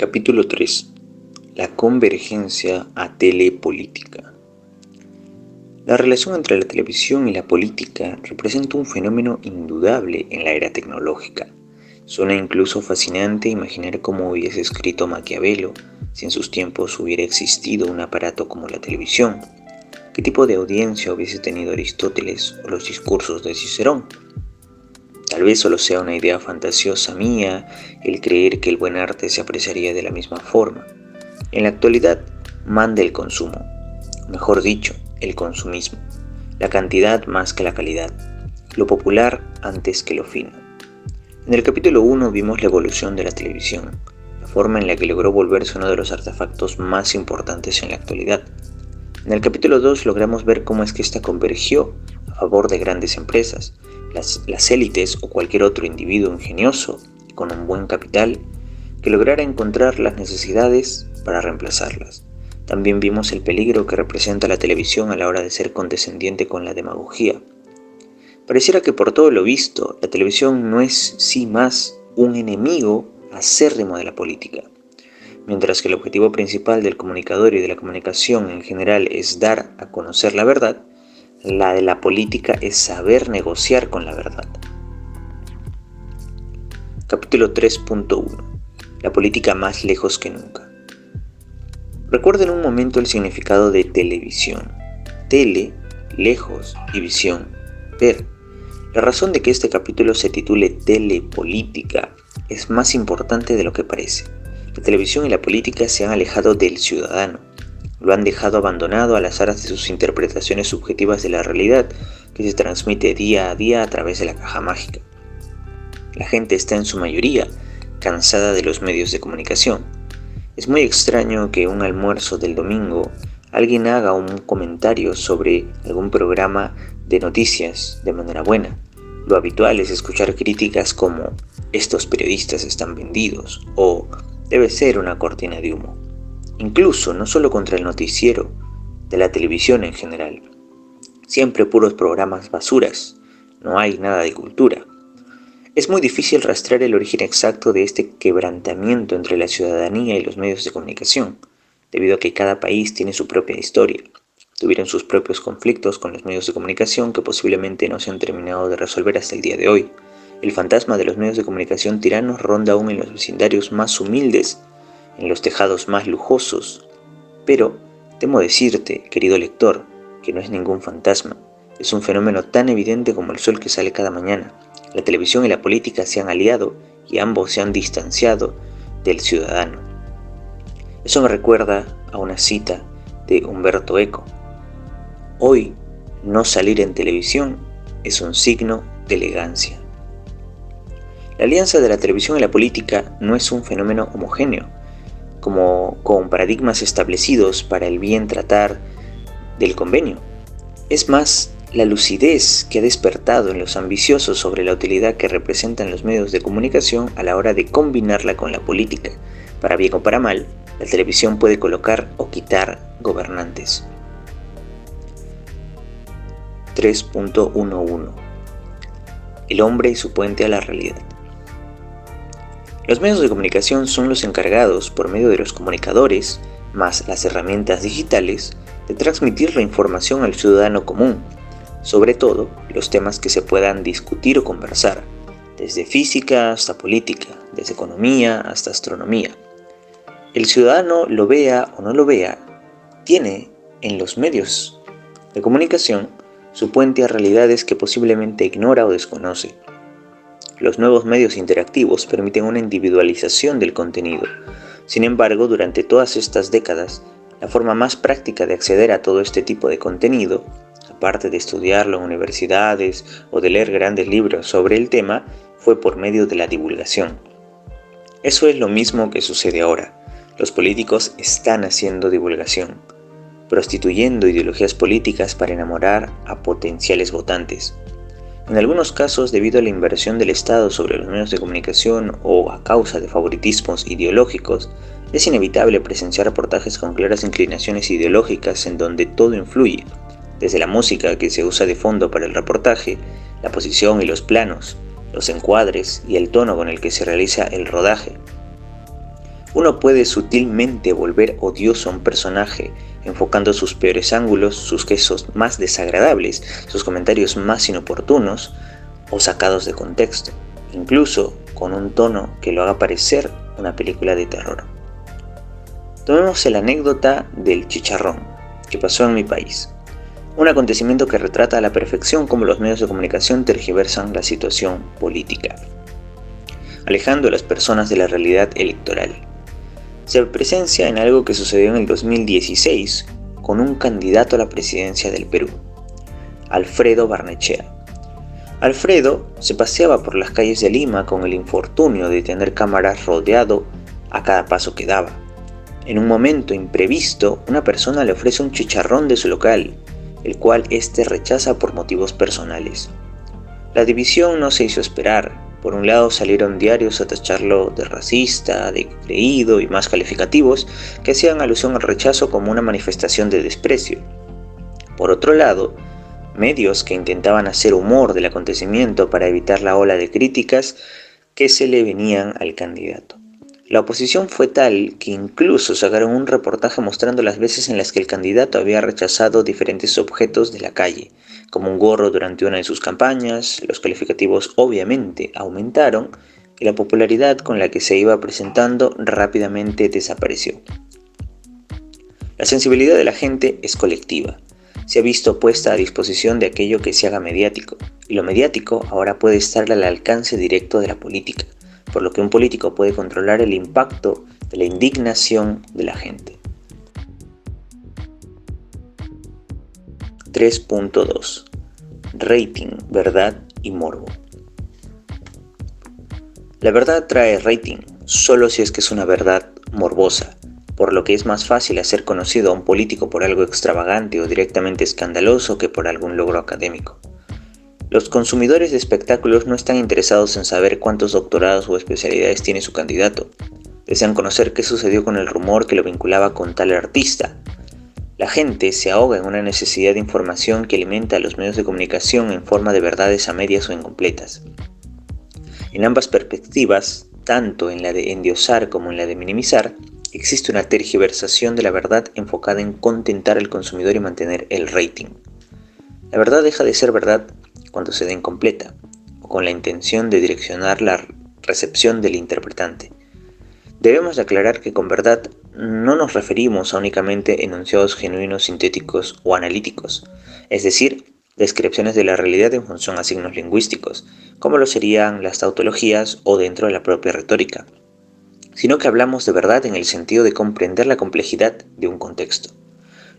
Capítulo 3. La convergencia a telepolítica. La relación entre la televisión y la política representa un fenómeno indudable en la era tecnológica. Suena incluso fascinante imaginar cómo hubiese escrito Maquiavelo si en sus tiempos hubiera existido un aparato como la televisión. ¿Qué tipo de audiencia hubiese tenido Aristóteles o los discursos de Cicerón? Tal vez solo sea una idea fantasiosa mía el creer que el buen arte se apreciaría de la misma forma. En la actualidad manda el consumo, o mejor dicho, el consumismo, la cantidad más que la calidad, lo popular antes que lo fino. En el capítulo 1 vimos la evolución de la televisión, la forma en la que logró volverse uno de los artefactos más importantes en la actualidad. En el capítulo 2 logramos ver cómo es que esta convergió a favor de grandes empresas, las élites o cualquier otro individuo ingenioso y con un buen capital que lograra encontrar las necesidades para reemplazarlas. También vimos el peligro que representa la televisión a la hora de ser condescendiente con la demagogía. Pareciera que por todo lo visto, la televisión no es sí más un enemigo acérrimo de la política. Mientras que el objetivo principal del comunicador y de la comunicación en general es dar a conocer la verdad, la de la política es saber negociar con la verdad. Capítulo 3.1. La política más lejos que nunca. Recuerden un momento el significado de televisión. Tele, lejos, y visión, ver. La razón de que este capítulo se titule Telepolítica es más importante de lo que parece. La televisión y la política se han alejado del ciudadano. Lo han dejado abandonado a las aras de sus interpretaciones subjetivas de la realidad que se transmite día a día a través de la caja mágica. La gente está en su mayoría cansada de los medios de comunicación. Es muy extraño que un almuerzo del domingo alguien haga un comentario sobre algún programa de noticias de manera buena. Lo habitual es escuchar críticas como "estos periodistas están vendidos" o "debe ser una cortina de humo". Incluso no solo contra el noticiero, de la televisión en general. Siempre puros programas basuras, no hay nada de cultura. Es muy difícil rastrear el origen exacto de este quebrantamiento entre la ciudadanía y los medios de comunicación, debido a que cada país tiene su propia historia. Tuvieron sus propios conflictos con los medios de comunicación que posiblemente no se han terminado de resolver hasta el día de hoy. El fantasma de los medios de comunicación tiranos ronda aún en los vecindarios más humildes, en los tejados más lujosos. Pero temo decirte, querido lector, que no es ningún fantasma. Es un fenómeno tan evidente como el sol que sale cada mañana. La televisión y la política se han aliado y ambos se han distanciado del ciudadano. Eso me recuerda a una cita de Umberto Eco. Hoy, no salir en televisión es un signo de elegancia. La alianza de la televisión y la política no es un fenómeno homogéneo, como con paradigmas establecidos para el bien tratar del convenio. Es más, la lucidez que ha despertado en los ambiciosos sobre la utilidad que representan los medios de comunicación a la hora de combinarla con la política. Para bien o para mal, la televisión puede colocar o quitar gobernantes. 3.11. El hombre y su puente a la realidad. Los medios de comunicación son los encargados, por medio de los comunicadores, más las herramientas digitales, de transmitir la información al ciudadano común, sobre todo los temas que se puedan discutir o conversar, desde física hasta política, desde economía hasta astronomía. El ciudadano, lo vea o no lo vea, tiene en los medios de comunicación su puente a realidades que posiblemente ignora o desconoce. Los nuevos medios interactivos permiten una individualización del contenido. Sin embargo, durante todas estas décadas, la forma más práctica de acceder a todo este tipo de contenido, aparte de estudiarlo en universidades o de leer grandes libros sobre el tema, fue por medio de la divulgación. Eso es lo mismo que sucede ahora. Los políticos están haciendo divulgación, prostituyendo ideologías políticas para enamorar a potenciales votantes. En algunos casos, debido a la inversión del Estado sobre los medios de comunicación o a causa de favoritismos ideológicos, es inevitable presenciar reportajes con claras inclinaciones ideológicas en donde todo influye, desde la música que se usa de fondo para el reportaje, la posición y los planos, los encuadres y el tono con el que se realiza el rodaje. Uno puede sutilmente volver odioso a un personaje, enfocando sus peores ángulos, sus gestos más desagradables, sus comentarios más inoportunos o sacados de contexto, incluso con un tono que lo haga parecer una película de terror. Tomemos la anécdota del chicharrón, que pasó en mi país. Un acontecimiento que retrata a la perfección cómo los medios de comunicación tergiversan la situación política, alejando a las personas de la realidad electoral. Se presencia en algo que sucedió en el 2016 con un candidato a la presidencia del Perú, Alfredo Barnechea. Alfredo se paseaba por las calles de Lima con el infortunio de tener cámaras rodeado a cada paso que daba. En un momento imprevisto, una persona le ofrece un chicharrón de su local, el cual éste rechaza por motivos personales. La división no se hizo esperar. Por un lado salieron diarios a tacharlo de racista, de creído y más calificativos que hacían alusión al rechazo como una manifestación de desprecio. Por otro lado, medios que intentaban hacer humor del acontecimiento para evitar la ola de críticas que se le venían al candidato. La oposición fue tal que incluso sacaron un reportaje mostrando las veces en las que el candidato había rechazado diferentes objetos de la calle, como un gorro durante una de sus campañas. Los calificativos obviamente aumentaron y la popularidad con la que se iba presentando rápidamente desapareció. La sensibilidad de la gente es colectiva. Se ha visto puesta a disposición de aquello que se haga mediático, y lo mediático ahora puede estar al alcance directo de la política, por lo que un político puede controlar el impacto de la indignación de la gente. 3.2. Rating, verdad y morbo. La verdad trae rating, solo si es que es una verdad morbosa, por lo que es más fácil hacer conocido a un político por algo extravagante o directamente escandaloso que por algún logro académico. Los consumidores de espectáculos no están interesados en saber cuántos doctorados o especialidades tiene su candidato. Desean conocer qué sucedió con el rumor que lo vinculaba con tal artista. La gente se ahoga en una necesidad de información que alimenta a los medios de comunicación en forma de verdades a medias o incompletas. En ambas perspectivas, tanto en la de endiosar como en la de minimizar, existe una tergiversación de la verdad enfocada en contentar al consumidor y mantener el rating. La verdad deja de ser verdad cuando se da incompleta, o con la intención de direccionar la recepción del interpretante. Debemos aclarar que con verdad no nos referimos a únicamente enunciados genuinos, sintéticos o analíticos, es decir, descripciones de la realidad en función a signos lingüísticos, como lo serían las tautologías o dentro de la propia retórica, sino que hablamos de verdad en el sentido de comprender la complejidad de un contexto.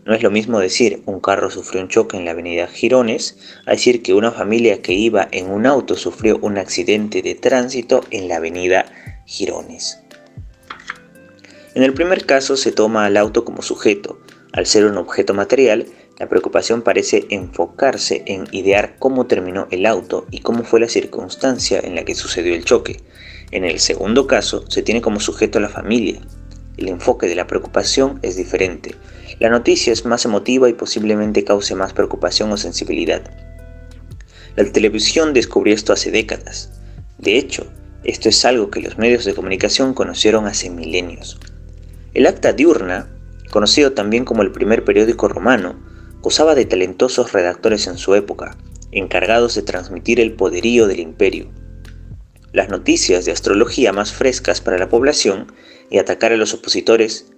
No es lo mismo decir un carro sufrió un choque en la avenida Girones a decir que una familia que iba en un auto sufrió un accidente de tránsito en la avenida Girones. En el primer caso se toma al auto como sujeto. Al ser un objeto material, la preocupación parece enfocarse en idear cómo terminó el auto y cómo fue la circunstancia en la que sucedió el choque. En el segundo caso, se tiene como sujeto a la familia. El enfoque de la preocupación es diferente. La noticia es más emotiva y posiblemente cause más preocupación o sensibilidad. La televisión descubrió esto hace décadas. De hecho, esto es algo que los medios de comunicación conocieron hace milenios. El Acta Diurna, conocido también como el primer periódico romano, gozaba de talentosos redactores en su época, encargados de transmitir el poderío del imperio, las noticias de astrología más frescas para la población y atacar a los opositores,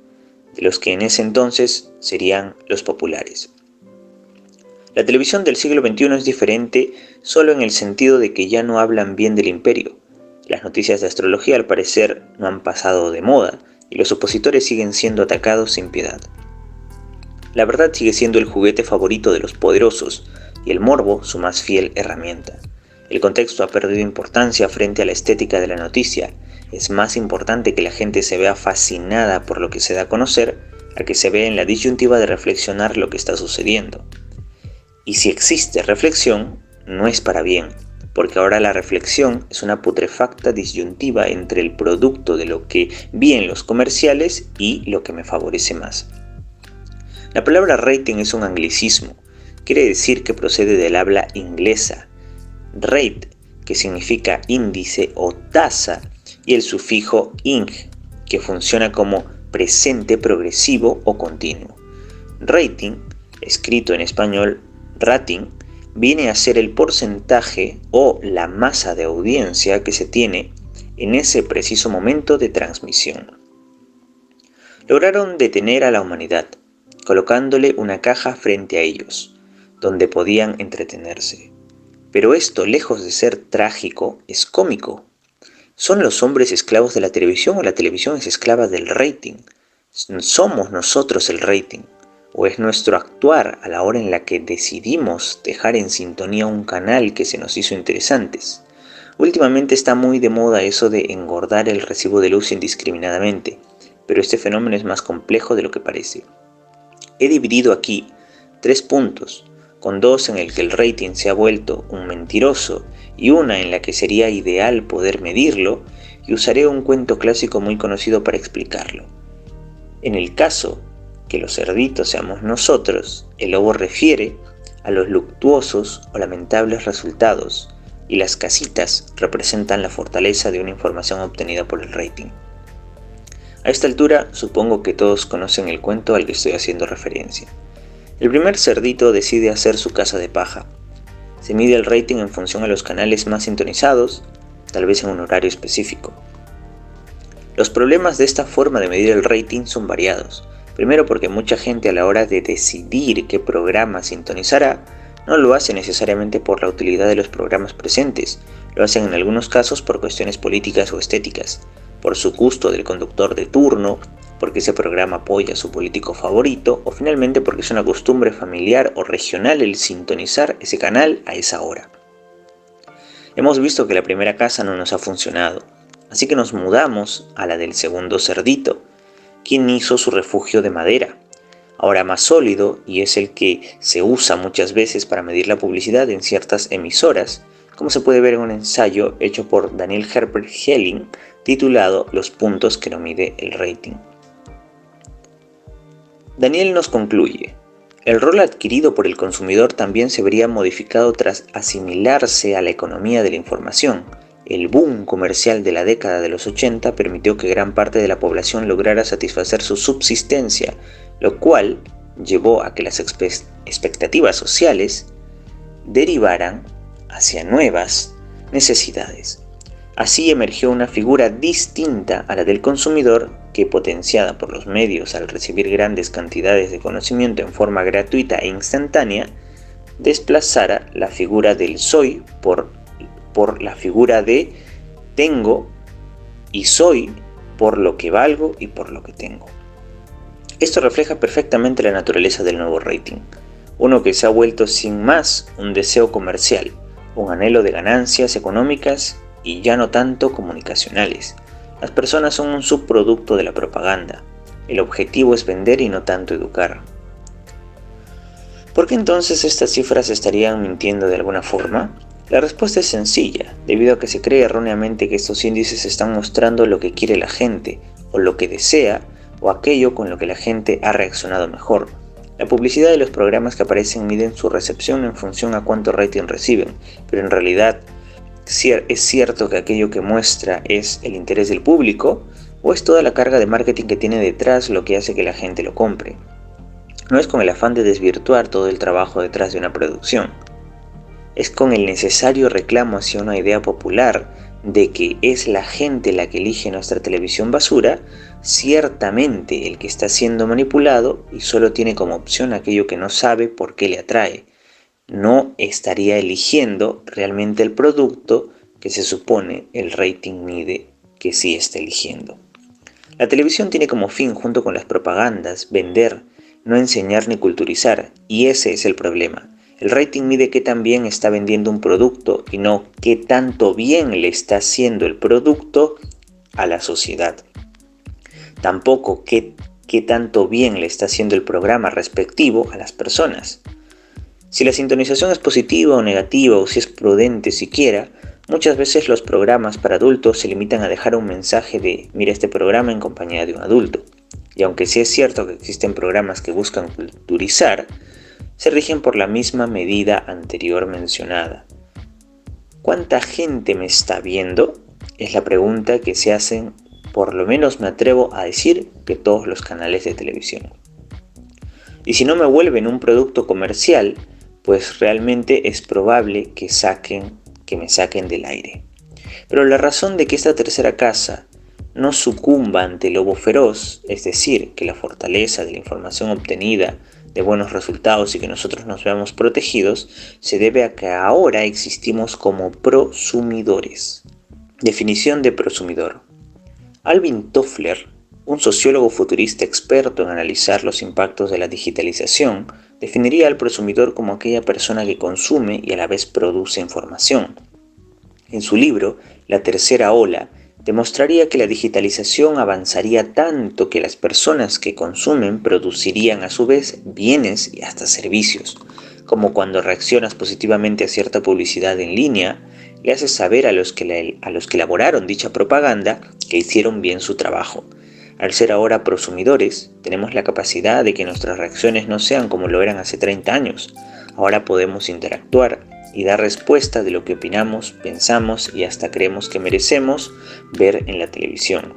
de los que en ese entonces serían los populares. La televisión del siglo XXI es diferente solo en el sentido de que ya no hablan bien del imperio. Las noticias de astrología al parecer no han pasado de moda y los opositores siguen siendo atacados sin piedad. La verdad sigue siendo el juguete favorito de los poderosos y el morbo su más fiel herramienta. El contexto ha perdido importancia frente a la estética de la noticia. Es más importante que la gente se vea fascinada por lo que se da a conocer a que se vea en la disyuntiva de reflexionar lo que está sucediendo. Y si existe reflexión, no es para bien, porque ahora la reflexión es una putrefacta disyuntiva entre el producto de lo que vi en los comerciales y lo que me favorece más. La palabra rating es un anglicismo, quiere decir que procede del habla inglesa. Rate, que significa índice o tasa, y el sufijo ing, que funciona como presente progresivo o continuo. Rating, escrito en español rating, viene a ser el porcentaje o la masa de audiencia que se tiene en ese preciso momento de transmisión. Lograron detener a la humanidad, colocándole una caja frente a ellos, donde podían entretenerse. Pero esto, lejos de ser trágico, es cómico. ¿Son los hombres esclavos de la televisión o la televisión es esclava del rating? ¿Somos nosotros el rating? ¿O es nuestro actuar a la hora en la que decidimos dejar en sintonía un canal que se nos hizo interesantes? Últimamente está muy de moda eso de engordar el recibo de luz indiscriminadamente, pero este fenómeno es más complejo de lo que parece. He dividido aquí 3 puntos, con 2 en el que el rating se ha vuelto un mentiroso y una en la que sería ideal poder medirlo, y usaré un cuento clásico muy conocido para explicarlo. En el caso que los cerditos seamos nosotros, el lobo refiere a los luctuosos o lamentables resultados, y las casitas representan la fortaleza de una información obtenida por el rating. A esta altura supongo que todos conocen el cuento al que estoy haciendo referencia. El primer cerdito decide hacer su casa de paja. Se mide el rating en función a los canales más sintonizados, tal vez en un horario específico. Los problemas de esta forma de medir el rating son variados. Primero porque mucha gente a la hora de decidir qué programa sintonizará, no lo hace necesariamente por la utilidad de los programas presentes, lo hacen en algunos casos por cuestiones políticas o estéticas, por su gusto del conductor de turno, porque ese programa apoya a su político favorito, o finalmente porque es una costumbre familiar o regional el sintonizar ese canal a esa hora. Hemos visto que la primera casa no nos ha funcionado, así que nos mudamos a la del segundo cerdito, quien hizo su refugio de madera, ahora más sólido, y es el que se usa muchas veces para medir la publicidad en ciertas emisoras, como se puede ver en un ensayo hecho por Daniel Herbert Helling titulado Los puntos que no mide el rating. Daniel nos concluye: el rol adquirido por el consumidor también se vería modificado tras asimilarse a la economía de la información. El boom comercial de la década de los 80 permitió que gran parte de la población lograra satisfacer su subsistencia, lo cual llevó a que las expectativas sociales derivaran hacia nuevas necesidades. Así emergió una figura distinta a la del consumidor que, potenciada por los medios al recibir grandes cantidades de conocimiento en forma gratuita e instantánea, desplazara la figura del soy por la figura de tengo y soy por lo que valgo y por lo que tengo. Esto refleja perfectamente la naturaleza del nuevo rating, uno que se ha vuelto sin más un deseo comercial, un anhelo de ganancias económicas y ya no tanto comunicacionales. Las personas son un subproducto de la propaganda. El objetivo es vender y no tanto educar. ¿Por qué entonces estas cifras estarían mintiendo de alguna forma? La respuesta es sencilla, debido a que se cree erróneamente que estos índices están mostrando lo que quiere la gente, o lo que desea, o aquello con lo que la gente ha reaccionado mejor. La publicidad de los programas que aparecen miden su recepción en función a cuánto rating reciben, pero en realidad es cierto que aquello que muestra es el interés del público, o es toda la carga de marketing que tiene detrás lo que hace que la gente lo compre. No es con el afán de desvirtuar todo el trabajo detrás de una producción. Es con el necesario reclamo hacia una idea popular de que es la gente la que elige nuestra televisión basura, ciertamente el que está siendo manipulado y solo tiene como opción aquello que no sabe por qué le atrae. No estaría eligiendo realmente el producto que se supone el rating mide que sí está eligiendo. La televisión tiene como fin, junto con las propagandas, vender, no enseñar ni culturizar, y ese es el problema. El rating mide qué tan bien está vendiendo un producto y no qué tanto bien le está haciendo el producto a la sociedad. Tampoco qué tanto bien le está haciendo el programa respectivo a las personas. Si la sintonización es positiva o negativa, o si es prudente siquiera, muchas veces los programas para adultos se limitan a dejar un mensaje de mira este programa en compañía de un adulto. Y aunque sí es cierto que existen programas que buscan culturizar, se rigen por la misma medida anterior mencionada. ¿Cuánta gente me está viendo? Es la pregunta que se hacen por lo menos me atrevo a decir que todos los canales de televisión. Y si no me vuelven un producto comercial, pues realmente es probable que me saquen del aire. Pero la razón de que esta tercera casa no sucumba ante el lobo feroz, es decir, que la fortaleza de la información obtenida de buenos resultados y que nosotros nos veamos protegidos, se debe a que ahora existimos como prosumidores. Definición de prosumidor. Alvin Toffler, un sociólogo futurista experto en analizar los impactos de la digitalización, definiría al prosumidor como aquella persona que consume y a la vez produce información. En su libro, La tercera ola, demostraría que la digitalización avanzaría tanto que las personas que consumen producirían a su vez bienes y hasta servicios, como cuando reaccionas positivamente a cierta publicidad en línea, le haces saber a los que elaboraron dicha propaganda que hicieron bien su trabajo. Al ser ahora prosumidores, tenemos la capacidad de que nuestras reacciones no sean como lo eran hace 30 años. Ahora podemos interactuar y dar respuesta de lo que opinamos, pensamos y hasta creemos que merecemos ver en la televisión.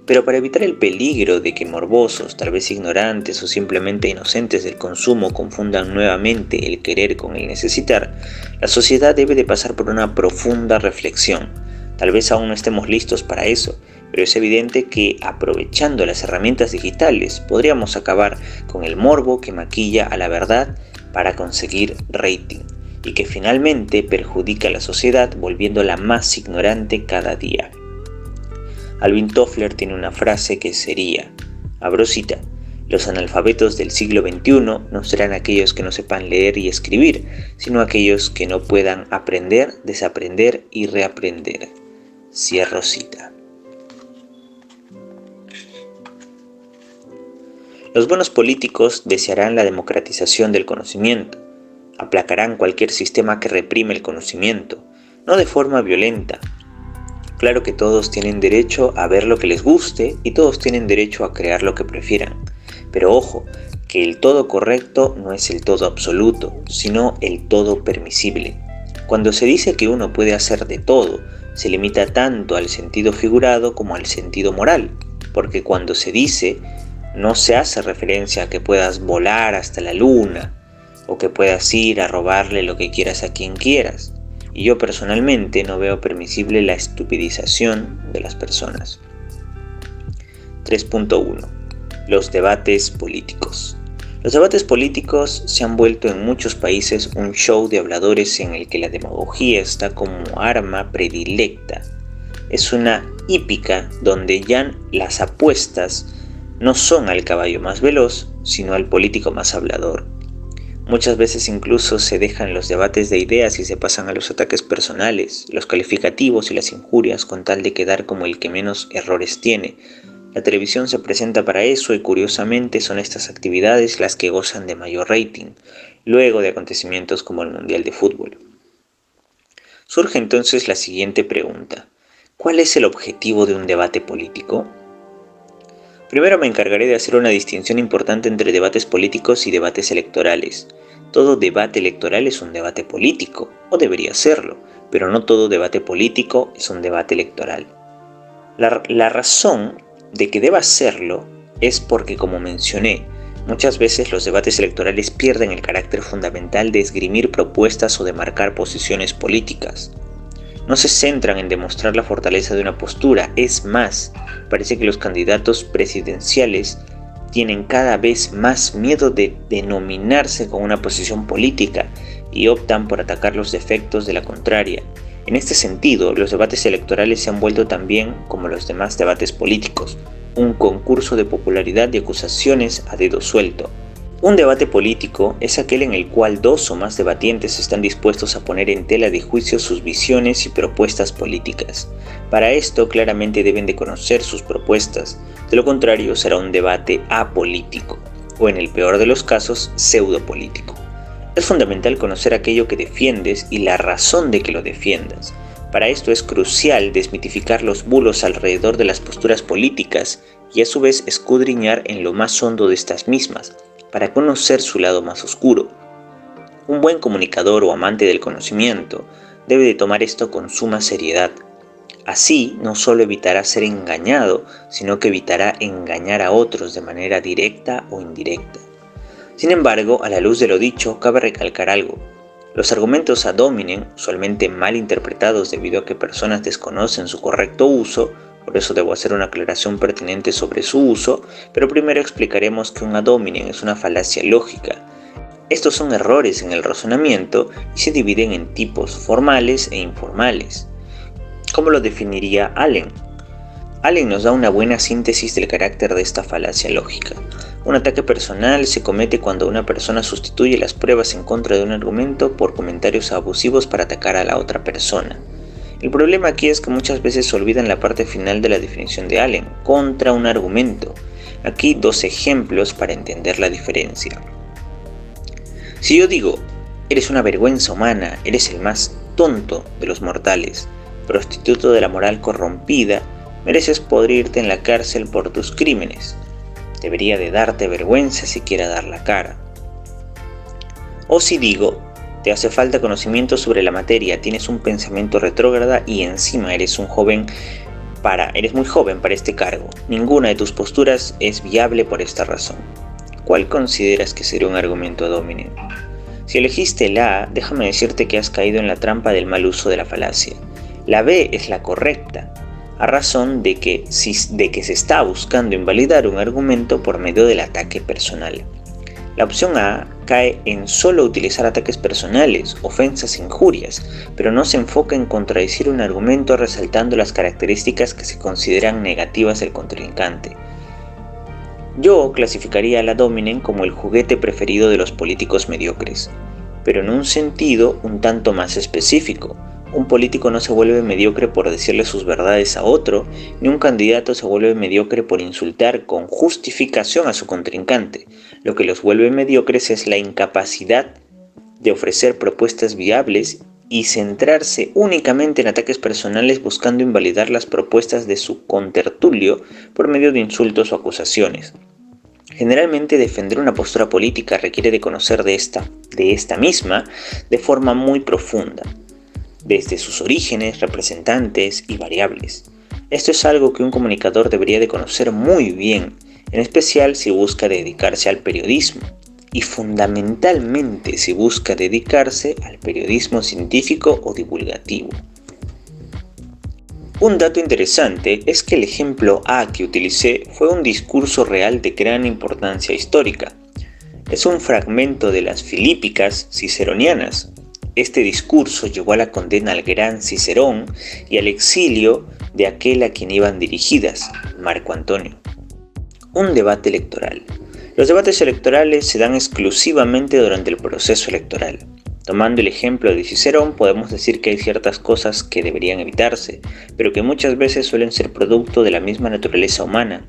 Pero para evitar el peligro de que morbosos, tal vez ignorantes o simplemente inocentes del consumo confundan nuevamente el querer con el necesitar, la sociedad debe de pasar por una profunda reflexión. Tal vez aún no estemos listos para eso, pero es evidente que aprovechando las herramientas digitales podríamos acabar con el morbo que maquilla a la verdad para conseguir rating y que finalmente perjudica a la sociedad volviéndola más ignorante cada día. Alvin Toffler tiene una frase que sería, abro cita, los analfabetos del siglo XXI no serán aquellos que no sepan leer y escribir, sino aquellos que no puedan aprender, desaprender y reaprender. Cierro cita. Los buenos políticos desearán la democratización del conocimiento, aplacarán cualquier sistema que reprime el conocimiento, no de forma violenta. Claro que todos tienen derecho a ver lo que les guste y todos tienen derecho a crear lo que prefieran. Pero ojo, que el todo correcto no es el todo absoluto, sino el todo permisible. Cuando se dice que uno puede hacer de todo, se limita tanto al sentido figurado como al sentido moral, porque cuando se dice, no se hace referencia a que puedas volar hasta la luna, o que puedas ir a robarle lo que quieras a quien quieras. Y yo personalmente no veo permisible la estupidización de las personas. 3.1. Los debates políticos. Los debates políticos se han vuelto en muchos países un show de habladores en el que la demagogía está como arma predilecta. Es una hípica donde ya las apuestas no son al caballo más veloz, sino al político más hablador. Muchas veces incluso se dejan los debates de ideas y se pasan a los ataques personales, los calificativos y las injurias con tal de quedar como el que menos errores tiene. La televisión se presenta para eso y curiosamente son estas actividades las que gozan de mayor rating, luego de acontecimientos como el Mundial de Fútbol. Surge entonces la siguiente pregunta: ¿cuál es el objetivo de un debate político? Primero me encargaré de hacer una distinción importante entre debates políticos y debates electorales. Todo debate electoral es un debate político, o debería serlo, pero no todo debate político es un debate electoral. La razón de que deba serlo es porque, como mencioné, muchas veces los debates electorales pierden el carácter fundamental de esgrimir propuestas o de marcar posiciones políticas. No se centran en demostrar la fortaleza de una postura, es más, parece que los candidatos presidenciales tienen cada vez más miedo de denominarse con una posición política y optan por atacar los defectos de la contraria. En este sentido, los debates electorales se han vuelto también, como los demás debates políticos, un concurso de popularidad y acusaciones a dedo suelto. Un debate político es aquel en el cual dos o más debatientes están dispuestos a poner en tela de juicio sus visiones y propuestas políticas. Para esto claramente deben de conocer sus propuestas, de lo contrario será un debate apolítico, o en el peor de los casos, pseudopolítico. Es fundamental conocer aquello que defiendes y la razón de que lo defiendas. Para esto es crucial desmitificar los bulos alrededor de las posturas políticas y a su vez escudriñar en lo más hondo de estas mismas, para conocer su lado más oscuro. Un buen comunicador o amante del conocimiento debe de tomar esto con suma seriedad. Así, no solo evitará ser engañado, sino que evitará engañar a otros de manera directa o indirecta. Sin embargo, a la luz de lo dicho, cabe recalcar algo. Los argumentos ad hominem, usualmente mal interpretados debido a que personas desconocen su correcto uso, por eso debo hacer una aclaración pertinente sobre su uso, pero primero explicaremos que un ad hominem es una falacia lógica. Estos son errores en el razonamiento y se dividen en tipos formales e informales. ¿Cómo lo definiría Allen? Allen nos da una buena síntesis del carácter de esta falacia lógica. Un ataque personal se comete cuando una persona sustituye las pruebas en contra de un argumento por comentarios abusivos para atacar a la otra persona. El problema aquí es que muchas veces se olvidan la parte final de la definición de Allen, contra un argumento. Aquí dos ejemplos para entender la diferencia. Si yo digo, eres una vergüenza humana, eres el más tonto de los mortales, prostituto de la moral corrompida, mereces podrirte en la cárcel por tus crímenes. Debería de darte vergüenza siquiera dar la cara. O si digo, te hace falta conocimiento sobre la materia, tienes un pensamiento retrógrada y encima eres muy joven para este cargo. Ninguna de tus posturas es viable por esta razón. ¿Cuál consideras que sería un argumento ad hominem? Si elegiste la A, déjame decirte que has caído en la trampa del mal uso de la falacia. La B es la correcta, a razón de que se está buscando invalidar un argumento por medio del ataque personal. La opción A cae en solo utilizar ataques personales, ofensas e injurias, pero no se enfoca en contradecir un argumento resaltando las características que se consideran negativas del contrincante. Yo clasificaría al ad hominem como el juguete preferido de los políticos mediocres, pero en un sentido un tanto más específico. Un político no se vuelve mediocre por decirle sus verdades a otro, ni un candidato se vuelve mediocre por insultar con justificación a su contrincante. Lo que los vuelve mediocres es la incapacidad de ofrecer propuestas viables y centrarse únicamente en ataques personales buscando invalidar las propuestas de su contertulio por medio de insultos o acusaciones. Generalmente defender una postura política requiere de conocer de esta misma de forma muy profunda, desde sus orígenes, representantes y variables. Esto es algo que un comunicador debería de conocer muy bien, en especial si busca dedicarse al periodismo, y fundamentalmente si busca dedicarse al periodismo científico o divulgativo. Un dato interesante es que el ejemplo A que utilicé fue un discurso real de gran importancia histórica. Es un fragmento de las Filípicas ciceronianas. Este discurso llevó a la condena al gran Cicerón y al exilio de aquel a quien iban dirigidas, Marco Antonio. Un debate electoral. Los debates electorales se dan exclusivamente durante el proceso electoral. Tomando el ejemplo de Cicerón, podemos decir que hay ciertas cosas que deberían evitarse, pero que muchas veces suelen ser producto de la misma naturaleza humana.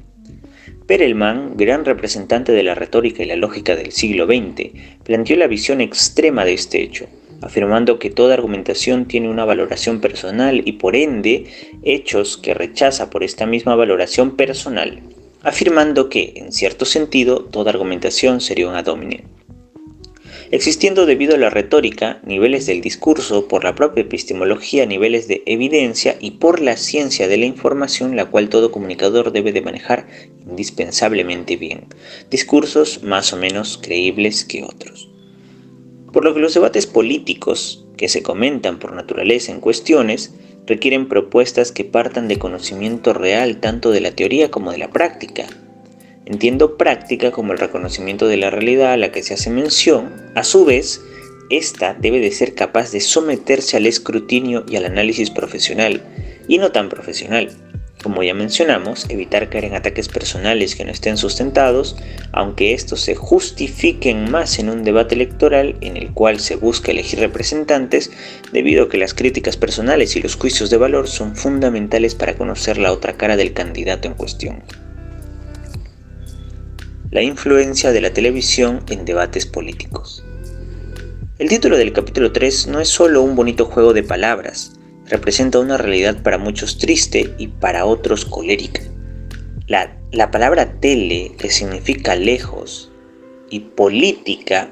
Perelman, gran representante de la retórica y la lógica del siglo XX, planteó la visión extrema de este hecho, afirmando que toda argumentación tiene una valoración personal y por ende hechos que rechaza por esta misma valoración personal, afirmando que, en cierto sentido, toda argumentación sería un ad hominem. Existiendo debido a la retórica, niveles del discurso, por la propia epistemología, niveles de evidencia y por la ciencia de la información, la cual todo comunicador debe de manejar indispensablemente bien, discursos más o menos creíbles que otros. Por lo que los debates políticos, que se comentan por naturaleza en cuestiones, requieren propuestas que partan de conocimiento real tanto de la teoría como de la práctica. Entiendo práctica como el reconocimiento de la realidad a la que se hace mención. A su vez, esta debe de ser capaz de someterse al escrutinio y al análisis profesional, y no tan profesional. Como ya mencionamos, evitar caer en ataques personales que no estén sustentados, aunque estos se justifiquen más en un debate electoral en el cual se busca elegir representantes, debido a que las críticas personales y los juicios de valor son fundamentales para conocer la otra cara del candidato en cuestión. La influencia de la televisión en debates políticos. El título del capítulo 3 no es solo un bonito juego de palabras, representa una realidad para muchos triste y para otros colérica. La palabra tele, que significa lejos, y política,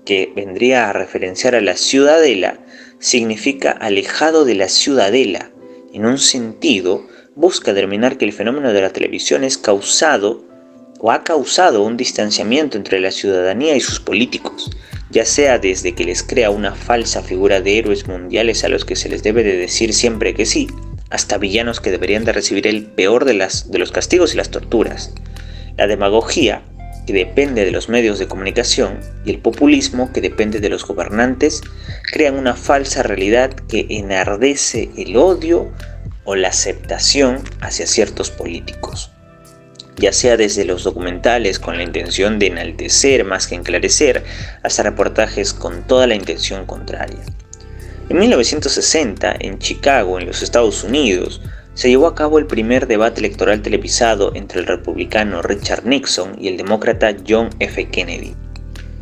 que vendría a referenciar a la ciudadela, significa alejado de la ciudadela, en un sentido, busca determinar que el fenómeno de la televisión ha causado un distanciamiento entre la ciudadanía y sus políticos, ya sea desde que les crea una falsa figura de héroes mundiales a los que se les debe de decir siempre que sí, hasta villanos que deberían de recibir el peor de los castigos y las torturas. La demagogia, que depende de los medios de comunicación, y el populismo, que depende de los gobernantes, crean una falsa realidad que enardece el odio o la aceptación hacia ciertos políticos, ya sea desde los documentales con la intención de enaltecer más que enclarecer, hasta reportajes con toda la intención contraria. En 1960, en Chicago, en los Estados Unidos, se llevó a cabo el primer debate electoral televisado entre el republicano Richard Nixon y el demócrata John F. Kennedy,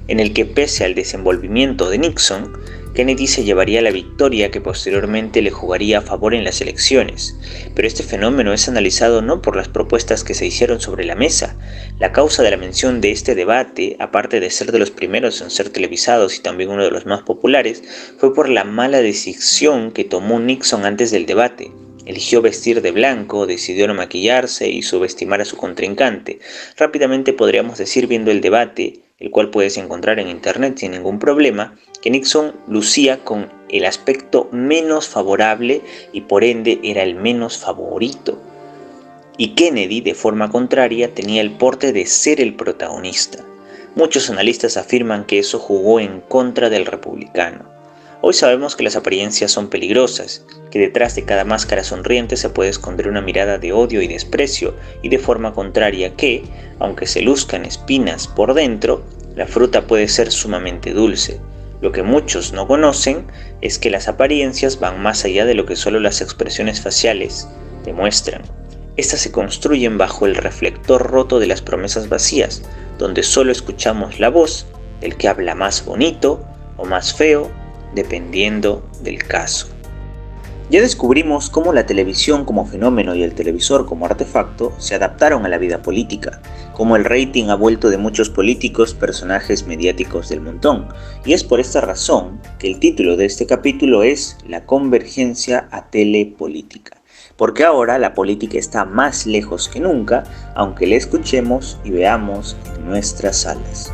en el que, pese al desenvolvimiento de Nixon, Kennedy se llevaría la victoria que posteriormente le jugaría a favor en las elecciones. Pero este fenómeno es analizado no por las propuestas que se hicieron sobre la mesa. La causa de la mención de este debate, aparte de ser de los primeros en ser televisados y también uno de los más populares, fue por la mala decisión que tomó Nixon antes del debate. Eligió vestir de blanco, decidió no maquillarse y subestimar a su contrincante. Rápidamente podríamos decir, viendo el debate, el cual puedes encontrar en internet sin ningún problema, que Nixon lucía con el aspecto menos favorable y por ende era el menos favorito. Y Kennedy, de forma contraria, tenía el porte de ser el protagonista. Muchos analistas afirman que eso jugó en contra del republicano. Hoy sabemos que las apariencias son peligrosas, que detrás de cada máscara sonriente se puede esconder una mirada de odio y desprecio, y de forma contraria que, aunque se luzcan espinas por dentro, la fruta puede ser sumamente dulce. Lo que muchos no conocen es que las apariencias van más allá de lo que solo las expresiones faciales demuestran. Estas se construyen bajo el reflector roto de las promesas vacías, donde solo escuchamos la voz del que habla más bonito o más feo, dependiendo del caso. Ya descubrimos cómo la televisión como fenómeno y el televisor como artefacto se adaptaron a la vida política, cómo el rating ha vuelto de muchos políticos personajes mediáticos del montón, y es por esta razón que el título de este capítulo es La convergencia a telepolítica, porque ahora la política está más lejos que nunca, aunque la escuchemos y veamos en nuestras salas.